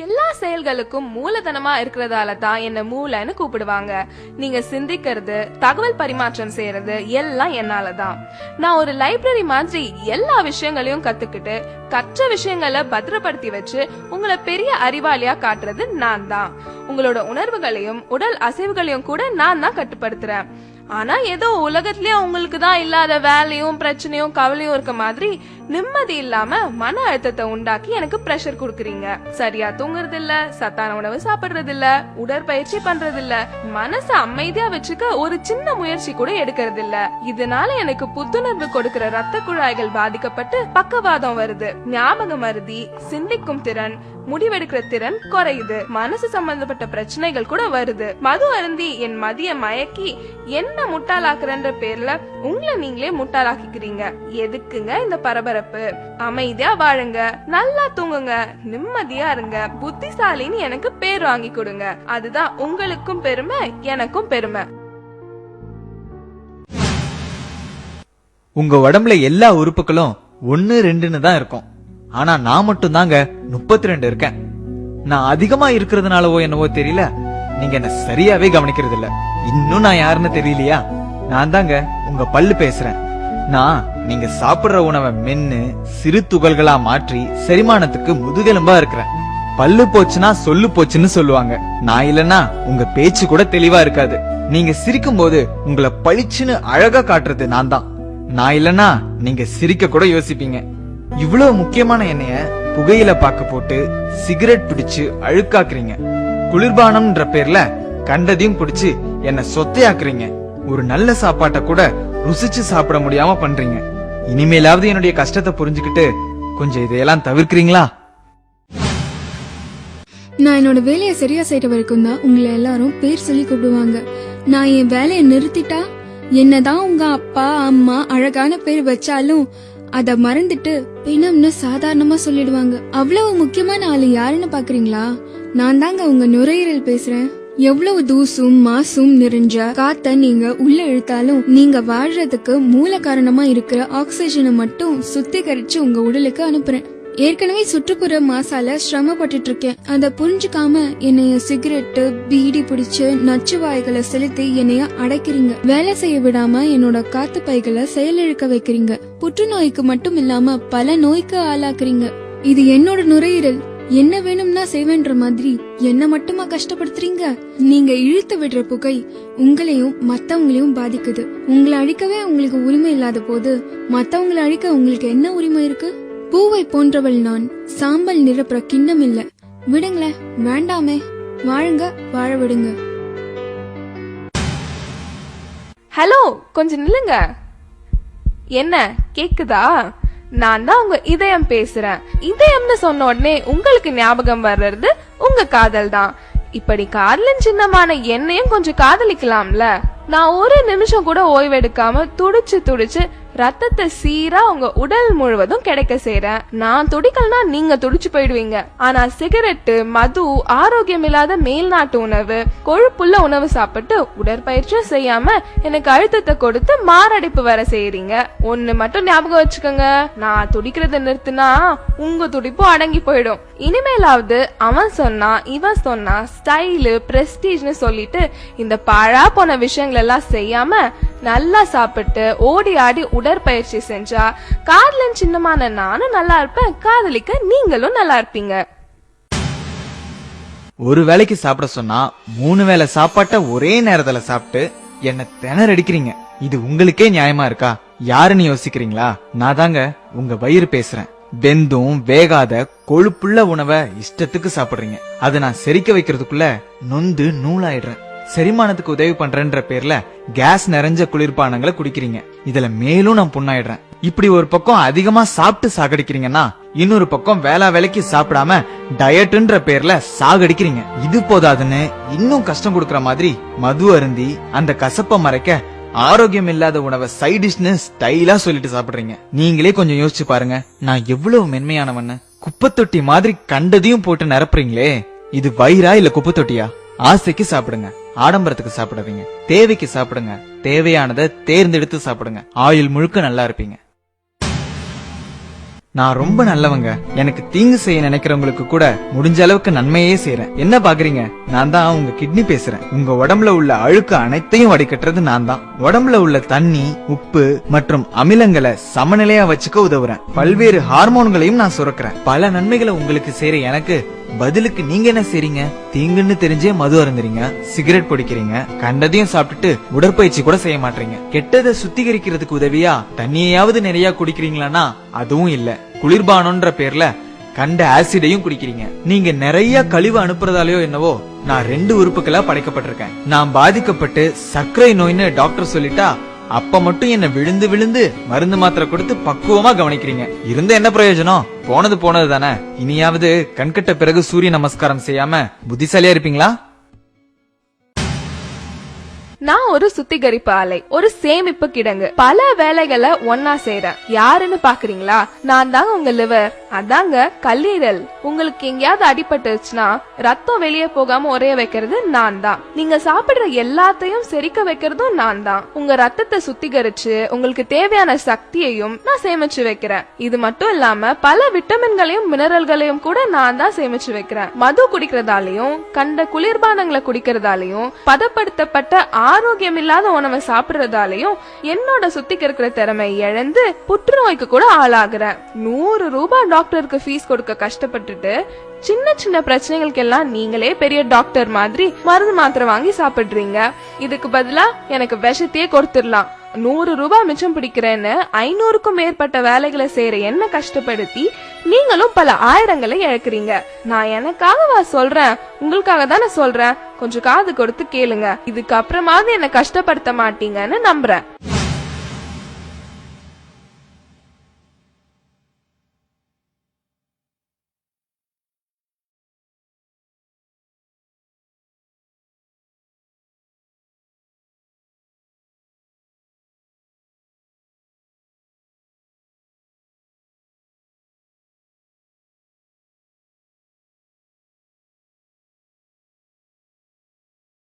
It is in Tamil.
எல்லா செயல்களுக்கும் மூலதனமா இருக்கிறதால தான் என்ன மூளைன்னு கூப்பிடுவாங்க. நீங்க சிந்திக்கிறது, தகவல் பரிமாற்றம் செய்யறது எல்லாம் என்னாலதான். நான் ஒரு லைப்ரரி மாதிரி எல்லா விஷயங்களையும் கத்துக்கிட்டு கற்ற விஷயங்களை பத்திரப்படுத்தி வச்சு உங்களை பெரிய அறிவாளியா காட்டுறது நான் தான். உங்களோட உணர்வுகளையும் உடல் அசைவுகளையும் கூட நான் தான் கட்டுப்படுத்துறேன். ஆனா ஏதோ உலகத்திலேயே உங்களுக்கு தான் இல்லாத வேலையும் பிரச்சனையும் கவலையும் இருக்க மாதிரி நிம்மதி இல்லாம மன அழுத்தத்தை உண்டாக்கி எனக்கு பிரஷர் குடுக்கறீங்க. சரியா தூங்குறது இல்ல, சத்தான உணவு சாப்பிடுறது இல்ல, உடற்பயிற்சி பண்றது இல்ல, மனச அமைதியா வச்சுக்க ஒரு சின்ன முயற்சி கூட எடுக்கிறது இல்ல. இதனால எனக்கு புத்துணர்வு கொடுக்கிற ரத்த குழாய்கள் பாதிக்கப்பட்டு பக்கவாதம் வருது, ஞாபக மருதி, சிந்திக்கும் திறன், முடிவெடுக்கிற திறன் குறையுது, மனசு சம்பந்தப்பட்ட பிரச்சனைகள் கூட வருது. மது அருந்தி என் மதிய மயக்கி என்ன முட்டாளாக்குறன்ற பேர்ல உங்களை நீங்களே முட்டாளாக்கிக்கிறீங்க. எதுக்குங்க இந்த பரபரப்பு? அமைதியா வாழுங்க, நல்லா தூங்குங்க, நிம்மதியா இருங்க, புத்திசாலின்னு எனக்கு பேர் வாங்கி கொடுங்க. அதுதான் உங்களுக்கும் பெருமை, எனக்கும் பெருமை. உங்க உடம்புல எல்லா உறுப்புகளும் 1 2ன்னு தான் இருக்கும். ஆனா நான் மட்டும் தாங்க 32 இருக்கேன். நான் அதிகமா இருக்கிறதுனாலவோ என்னவோ தெரியல, நீங்க என்ன சரியாவே கவனிக்கிறது இல்ல. இன்னும் நான் யாருன்னு தெரியலையா? நான் தாங்க உங்க பல்லு பேசுறேன். நான் நீங்க சாப்பிடுற உணவை மென்னு சிறு துகள்களா மாற்றி செரிமானத்துக்கு முதுகெலும்பா இருக்கிறேன். பல்லு போச்சுன்னா சொல்லு போச்சுன்னு சொல்லுவாங்க. நான் இல்லன்னா உங்க பேச்சு கூட தெளிவா இருக்காது. நீங்க சிரிக்கும் போது உங்களை பளிச்சுன்னு அழகா காட்டுறது நான் தான். நான் இல்லன்னா நீங்க சிரிக்க கூட யோசிப்பீங்க. இவ்வளவு முக்கியமான எண்ணெய புகையில பாக்க போட்டு சிகரெட் பிடிச்சு அழுக்காக்குறீங்க. குளிர்பானம்ன்ற பேர்ல கண்டதையும் பிடிச்சு என்ன சொத்தையாக்குறீங்க. ஒரு நல்ல சாப்பாட்டை கூட ருசிச்சு சாப்பிட முடியாம பண்றீங்க. இனிமேலாவது என்னுடைய கஷ்டத்தை புரிஞ்சுக்கிட்டு கொஞ்சம் இதையெல்லாம் தவிர்க்கிறீங்களா? நான் என்னோட வேலையை சரியா செய்யற வரைக்கும் தான் உங்களை எல்லாரும் பேர் சொல்லி கூப்பிடுவாங்க. நான் என் வேலையை நிறுத்திட்டா என்னதான் உங்க அப்பா அம்மா அழகான பேர் வச்சாலும் அத மறந்துட்டு பிணம்னு சாதாரணமா சொல்லிடுவாங்க. அவ்வளவு முக்கியமான ஆளு யாருன்னு பாக்குறீங்களா? நான் தாங்க உங்க நுரையீரல் பேசுறேன். எவ்வளவு தூசும் மாசும் நிறைஞ்ச காத்த நீங்க உள்ள இழுத்தாலும் நீங்க வாழ்றதுக்கு மூல காரணமா இருக்கிற ஆக்சிஜனை மட்டும் சுத்திகரிச்சு உங்க உடலுக்கு அனுப்புறேன். ஏற்கனவே சுற்றுப்புற மாசால சிரமப்பட்டு இருக்கேன். அத புரிஞ்சுக்காம என்னைய சிகரெட்டு பீடி பிடிச்சு நச்சு வாய்களை செலுத்தி என்னைய அடைக்கிறீங்க. வேலை செய்ய விடாம என்னோட காத்து பைகளை செயலிழக்க வைக்கிறீங்க. புற்றுநோய்க்கு மட்டும் இல்லாம பல நோய்க்கு ஆளாக்குறீங்க. இது என்னோட நுரையீரல், என்ன வேணும்னா செய்வேன்ற மாதிரி என்ன மட்டுமா கஷ்டப்படுத்துறீங்க? நீங்க இழுத்து விடுற புகை உங்களையும் மத்தவங்களையும் பாதிக்குது. உங்களை அழிக்கவே உங்களுக்கு உரிமை இல்லாத போது மத்தவங்களை அழிக்க உங்களுக்கு என்ன உரிமை இருக்கு? பூவை போன்றவள் நான், சாம்பல் நிரப்புற கிண்ணம் இல்ல. விடுங்களேன், வேண்டாமே, வாழுங்க, வாழ விடுங்க. ஹலோ, கொஞ்சம் நில்லுங்க. என்ன கேக்குதா? நான் தான் உங்க இதயம் பேசுறேன். இதயம்னு சொன்ன உடனே உங்களுக்கு ஞாபகம் வர்றது உங்க காதல் தான். இப்படி காதலின் சின்னமான என்னையும் கொஞ்சம் காதலிக்கலாம்ல. நான் ஒரு நிமிஷம் கூட ஓய்வெடுக்காம துடிச்சு துடிச்சு ரத்தத்தை சீரா உங்க உடல் முழுவதும் கிடைக்க செய்றேன். நான் துடிக்கலனா நீங்க துடிச்சு போயிடுவீங்க. ஆனா சிகரெட்டு, மது, ஆரோக்கியம் இல்லாத மேல்நாட்டு உணவு, கொழுப்புள்ள உணவு சாப்பிட்டு உடற்பயிற்சியும் செய்யாம எனக்கு அழுத்தத்தை கொடுத்து மாரடைப்பு வர செய்யறீங்க. ஒண்ணு மட்டும் ஞாபகம் வச்சுக்கோங்க, நான் துடிக்கிறத நிறுத்தினா உங்க துடிப்பும் அடங்கி போயிடும். இனிமேலாவது அவன் சொன்னா இவன் சொன்னா ஸ்டைலு பிரஸ்டீஜ்னு சொல்லிட்டு இந்த பாழா போன விஷயங்கள் எல்லாம் செய்யாம நல்லா சாப்பிட்டு ஓடி ஆடி உடற்பயிற்சி செஞ்சா காதலின் சின்னமான நானும் நல்லா இருப்பேன், காதலிக்க நீங்களும் நல்லா இருப்பீங்க. ஒரு வேளைக்கு சாப்பிட சொன்னா 3 வேளை சாப்பாட்ட ஒரே நேரத்துல சாப்பிட்டு என்ன திணறடிக்கிறீங்க. இது உங்களுக்கே நியாயமா இருக்கா? யாருன்னு யோசிக்கிறீங்களா? நான் தாங்க உங்க வயிறு பேசுறேன். வெந்தும் வேகாத கொழுப்புள்ள உணவை இஷ்டத்துக்கு சாப்பிடுறீங்க. அதை நான் செரிக்க வைக்கிறதுக்குள்ள நொந்து நூலாயிடுறேன். செரிமானத்துக்கு உதவி பண்றேன்ற பேர்ல கேஸ் நிறைஞ்ச குளிர்பானங்களை குடிக்கிறீங்க. இதுல மேலும் நான் புண்ணாயிடுறேன். இப்படி ஒரு பக்கம் அதிகமா சாப்பிட்டு சாகடிக்கிறீங்கன்னா இன்னொரு பக்கம் வேலைக்கு சாப்பிடாம டயட்ன்ற பேர்ல சாகடிக்கிறீங்க. இது போதாதுன்னு இன்னும் கஷ்டம் கொடுக்கற மாதிரி மது அருந்தி அந்த கசப்ப மறைக்க ஆரோக்கியம் இல்லாத உணவை சைட் டிஷ்னு ஸ்டைலா சொல்லிட்டு சாப்பிடுறீங்க. நீங்களே கொஞ்சம் யோசிச்சு பாருங்க, நான் எவ்வளவு மென்மையானவன்னு. குப்பத்தொட்டி மாதிரி கண்டதையும் போட்டு நிரப்புறீங்களே, இது வயிறா இல்ல குப்பத்தொட்டியா? ஆசைக்கு சாப்பிடுங்க, ஆடம்பரத்துக்கு சாப்பிடாதீங்க. தேவைக்கு சாப்பிடுங்க, தேவையானதை தேர்ந்தெடுத்து சாப்பிடுங்க. ஆயுள் முழுக்க நல்லா இருப்பீங்க. நான் ரொம்ப நல்லவங்க. எனக்கு தீங்கு செய்ய நினைக்கிறவங்களுக்கு கூட முடிஞ்ச அளவுக்கு நன்மையே செய்யறேன். என்ன பாக்குறீங்க? நான் தான் உங்க கிட்னி பேசுறேன். உங்க உடம்புல உள்ள அழுக்கு அனைத்தையும் வடிகட்டுறது நான் தான். உடம்புல உள்ள தண்ணி, உப்பு மற்றும் அமிலங்களை சமநிலையா வச்சுக்க உதவுறேன். பல்வேறு ஹார்மோன்களையும் நான் சுரக்கிறேன். பல நன்மைகளை உங்களுக்கு செய்யற எனக்கு பதிலுக்கு நீங்க என்ன செய்றீங்க? தீங்குன்னு தெரிஞ்சே மது அருந்துறீங்க, சிகரெட் பிடிக்கிறீங்க, கண்டதையும் சாப்பிட்டுட்டு உடற்பயிற்சி கூட செய்ய மாட்டீங்க. கெட்டதை சுத்திகரிக்கிறதுக்கு உதவியா தண்ணியாவது நிறைய குடிக்கிறீங்களான்னா அதுவும் இல்ல. குளிர்பானம்ன்ற பேர்ல கண்ட ஆசிடையும் குடிக்கிறீங்க. நீங்க நிறைய கழிவு அனுப்புறதாலயோ என்னவோ நான் 2 உறுப்புகளா படைக்கப்பட்டிருக்கேன். நான் பாதிக்கப்பட்டு சர்க்கரை நோய்னு டாக்டர் சொல்லிட்டா அப்ப மட்டும் என்ன விழுந்து விழுந்து மருந்து மாத்திரை கொடுத்து பக்குவமா கவனிக்கிறீங்க. இருந்த என்ன பிரயோஜனம்? போனது போனது தானே. இனியாவது கண்கட்ட பிறகு சூரிய நமஸ்காரம் செய்யாம புத்திசாலியா இருப்பீங்களா? நான் ஒரு சுத்திகரிப்பு ஆலை, ஒரு சேமிப்பு கிடங்கு. பல வேலைகளை ஒன்னா செய்றேன். யாருன்னு பாக்குறீங்களா? நான் தாங்க உங்க லிவர், அதாங்க கல்லீரல். உங்களுக்கு எங்கேயாவது அடிபட்டுச்சுன்னா ரத்தம் வெளியே போகாம உரைய வைக்கிறது நான் தான். நீங்க சாப்பிடுற எல்லாத்தையும் செரிக்க வைக்கிறதும் நான் தான். உங்க ரத்தத்தை சுத்திகரிச்சு உங்களுக்கு தேவையான சக்தியையும் நான் சேமிச்சு வைக்கிறேன். இது மட்டும் இல்லாம பல விட்டமின்களையும் மினரல்களையும் கூட நான் தான் சேமிச்சு வைக்கிறேன். மது குடிக்கிறதாலையும் கண்ட குளிர்பானங்களை குடிக்கிறதாலையும் பதப்படுத்தப்பட்ட ஆரோக்கியம் இல்லாத உணவை சாப்பிடுறதாலையும் என்னோட சுத்திகரிக்கிற திறமை இழந்து புற்றுநோய்க்கு கூட ஆளாகிறேன். 100 ரூபாய் டாக்டருக்கு ஃபீஸ் கொடுக்க கஷ்டப்பட்டுட்டு சின்ன சின்ன பிரச்சனைகளுக்கு எல்லாம் நீங்களே பெரிய டாக்டர் மாதிரி மருந்து மாத்திரை வாங்கி சாப்பிடுறீங்க. இதுக்கு பதிலா எனக்கு விஷத்தையே கொடுத்துடலாம். 100 ரூபாய் மிச்சம் பிடிக்கிறேன்னு 500க்கும் மேற்பட்ட வேலைகளை செய்யற என்ன கஷ்டப்படுத்தி நீங்களும் பல ஆயிரங்களை இழக்கிறீங்க. நான் எனக்காகவா சொல்றேன்? உங்களுக்காக தானே சொல்றேன். கொஞ்சம் காது கொடுத்து கேளுங்க. இதுக்கு அப்புறமாவது என்ன கஷ்டப்படுத்த மாட்டீங்கன்னு நம்புறேன்.